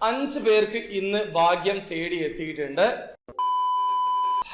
5 പേർക്ക് ഇന്ന് ഭാഗ്യം തേടിയെത്തിയിട്ടുണ്ട്.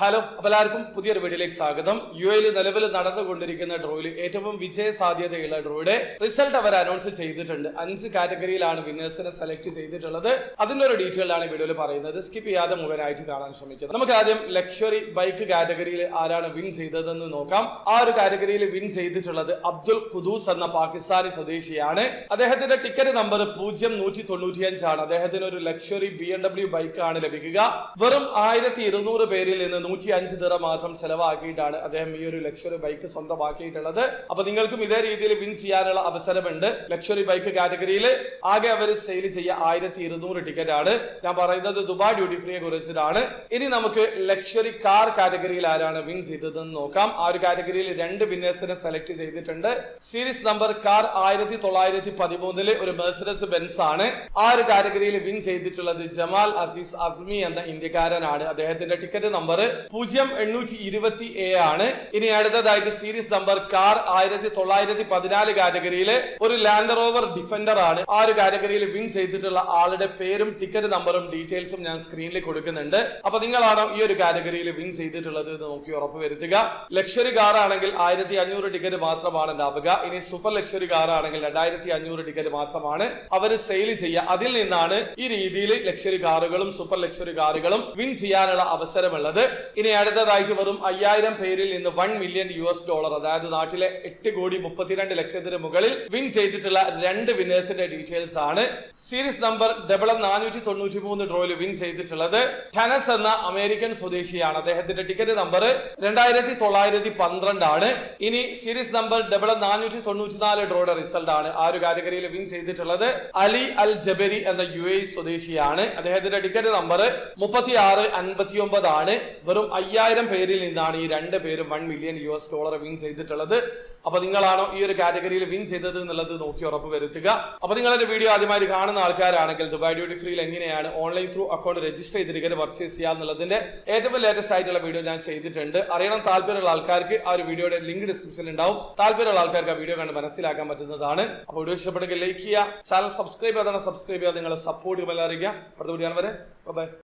ഹലോ, എല്ലാവർക്കും പുതിയൊരു വീഡിയോയിലേക്ക് സ്വാഗതം. UAE നിലവിൽ നടന്നുകൊണ്ടിരിക്കുന്ന ഡ്രോയിൽ ഏറ്റവും വിജയ സാധ്യതയുള്ള ഡ്രോയുടെ റിസൾട്ട് അവർ അനൗൺസ് ചെയ്തിട്ടുണ്ട്. 5 കാറ്റഗറിയിലാണ് വിന്നേഴ്സിനെ സെലക്ട് ചെയ്തിട്ടുള്ളത്. അതിന്റെ ഒരു ഡീറ്റെയിൽ ആണ് വീഡിയോയിൽ പറയുന്നത്. സ്കിപ്പ് ചെയ്യാതെ മുഴുവനായിട്ട് കാണാൻ ശ്രമിക്കുക. നമുക്ക് ആദ്യം ലക്ഷറി ബൈക്ക് കാറ്റഗറിയിൽ ആരാണ് വിൻ ചെയ്തതെന്ന് നോക്കാം. ആ ഒരു കാറ്റഗറിയിൽ വിൻ ചെയ്തിട്ടുള്ളത് അബ്ദുൽ ഖുദൂസ് എന്ന പാകിസ്ഥാനി സ്വദേശിയാണ്. അദ്ദേഹത്തിന്റെ ടിക്കറ്റ് നമ്പർ 0195 ആണ്. അദ്ദേഹത്തിന് ഒരു ലക്ഷറി BMW ബൈക്ക് ആണ് ലഭിക്കുക. വെറും 1200 പേരിൽ നിന്ന് 105 ദിറം മാത്രം ചെലവാക്കിയിട്ടാണ് അദ്ദേഹം ഈ ഒരു ലക്ഷറി ബൈക്ക് സ്വന്തമാക്കിയിട്ടുള്ളത്. അപ്പൊ നിങ്ങൾക്കും ഇതേ രീതിയിൽ വിൻ ചെയ്യാനുള്ള അവസരമുണ്ട്. ലക്ഷറി ബൈക്ക് കാറ്റഗറിയിൽ ആകെ അവർ സെയിൽ ചെയ്യുക 1200 ടിക്കറ്റ് ആണ്. ഞാൻ പറയുന്നത് ദുബായ് ഡ്യൂട്ടി ഫ്രീയെ കുറിച്ചിട്ടാണ്. ഇനി നമുക്ക് ലക്ഷറി കാർ കാറ്റഗറിയിൽ ആരാണ് വിൻ ചെയ്തതെന്ന് നോക്കാം. ആ ഒരു കാറ്റഗറിയിൽ 2 വിന്നേഴ്സിനെ സെലക്ട് ചെയ്തിട്ടുണ്ട്. സീരീസ് നമ്പർ കാർ 1913 ഒരു മെഴ്സിഡസ് ബെൻസ് ആണ്. ആ ഒരു കാറ്റഗറിയിൽ വിൻ ചെയ്തിട്ടുള്ളത് ജമാൽ അസീസ് അസ്മി എന്ന ഇന്ത്യക്കാരനാണ്. അദ്ദേഹത്തിന്റെ ടിക്കറ്റ് നമ്പർ 0820A ആണ്. ഇനി അടുത്തതായിട്ട് സീരീസ് നമ്പർ കാർ 1914 കാറ്റഗറിയിലെ ഒരു ലാൻഡ് റോവർ ഡിഫൻഡർ ആണ്. ആ ഒരു കാറ്റഗറിയിൽ വിൻ ചെയ്തിട്ടുള്ള ആളുടെ പേരും ടിക്കറ്റ് നമ്പറും ഡീറ്റെയിൽസും ഞാൻ സ്ക്രീനിൽ കൊടുക്കുന്നുണ്ട്. അപ്പൊ നിങ്ങളാണോ ഈ ഒരു കാറ്റഗറിയിൽ വിൻ ചെയ്തിട്ടുള്ളത് എന്ന് നോക്കി ഉറപ്പുവരുത്തുക. ലക്ഷറി കാർ ആണെങ്കിൽ 1500 ടിക്കറ്റ് മാത്രമാണ് ഉണ്ടാവുക. ഇനി സൂപ്പർ ലക്ഷറി കാർ ആണെങ്കിൽ 2500 ടിക്കറ്റ് മാത്രമാണ് അവർ സെയിൽ ചെയ്യുക. അതിൽ നിന്നാണ് ഈ രീതിയിൽ ലക്ഷറി കാറുകളും സൂപ്പർ ലക്ഷറി കാറുകളും വിൻ ചെയ്യാനുള്ള അവസരമുള്ളത്. ഇനി അടുത്തതായിട്ട് വെറും 5000 പേരിൽ നിന്ന് $1 മില്യൺ അതായത് നാട്ടിലെ 8,32,00,000 മുകളിൽ വിൻ ചെയ്തിട്ടുള്ള 2 വിന്നേഴ്സിന്റെ ഡീറ്റെയിൽസ് ആണ്. സീരീസ് നമ്പർ 493 ഡ്രോയിൽ വിൻ ചെയ്തിട്ടുള്ളത് ടെനസ് എന്ന അമേരിക്കൻ സ്വദേശിയാണ്. അദ്ദേഹത്തിന്റെ ടിക്കറ്റ് നമ്പർ 2912 ആണ്. ഇനി സീരീസ് നമ്പർ 494 ഡ്രോയുടെ റിസൾട്ട് ആണ്. ആ ഒരു കാറ്റഗറിയിൽ വിൻ ചെയ്തിട്ടുള്ളത് അലി അൽ ജബരി എന്ന UAE സ്വദേശിയാണ്. അദ്ദേഹത്തിന്റെ ടിക്കറ്റ് നമ്പർ 3659 ആണ്. വെറും 5000 പേരിൽ നിന്നാണ് ഈ 2 പേരും $1 മില്യൺ വിൻ ചെയ്തിട്ടുള്ളത്. അപ്പൊ നിങ്ങളാണോ ഈ ഒരു കാറ്റഗറിയിൽ വിൻ ചെയ്തത് എന്നുള്ളത് നോക്കി ഉറപ്പ് വരുത്തുക. അപ്പൊ നിങ്ങളുടെ വീഡിയോ ആദ്യമായി കാണുന്ന ആൾക്കാരാണെങ്കിൽ ദുബായ് ഡ്യൂട്ടി ഫ്രീയിൽ എങ്ങനെയാണ് ഓൺലൈൻ ത്രൂ അക്കൗണ്ട് രജിസ്റ്റർ ചെയ്ത് ടിക്കറ്റ് പർച്ചേസ് ചെയ്യുക എന്നുള്ളതിന്റെ ഏറ്റവും ലേറ്റസ്റ്റ് ആയിട്ടുള്ള വീഡിയോ ഞാൻ ചെയ്തിട്ടുണ്ട്. അറിയണം താല്പര്യമുള്ള ആൾക്കാർക്ക് ആ ഒരു വീഡിയോയുടെ ലിങ്ക് ഡിസ്ക്രിപ്ഷനിൽ ഉണ്ടാവും. താല്പര്യമുള്ള ആൾക്കാർക്ക് ആ വീഡിയോ കണ്ട് മനസ്സിലാക്കാൻ പറ്റുന്നതാണ്. അപ്പോൾ വീഡിയോ ഇഷ്ടപ്പെടുക ലൈക്ക് ചെയ്യുക, ചാനൽ സബ്സ്ക്രൈബ് ചെയ്യാതെ സബ്സ്ക്രൈബ് ചെയ്യാതെ നിങ്ങളെ സപ്പോർട്ട് അറിയിക്കുക. അടുത്ത വീഡിയോ വരെ ബൈ.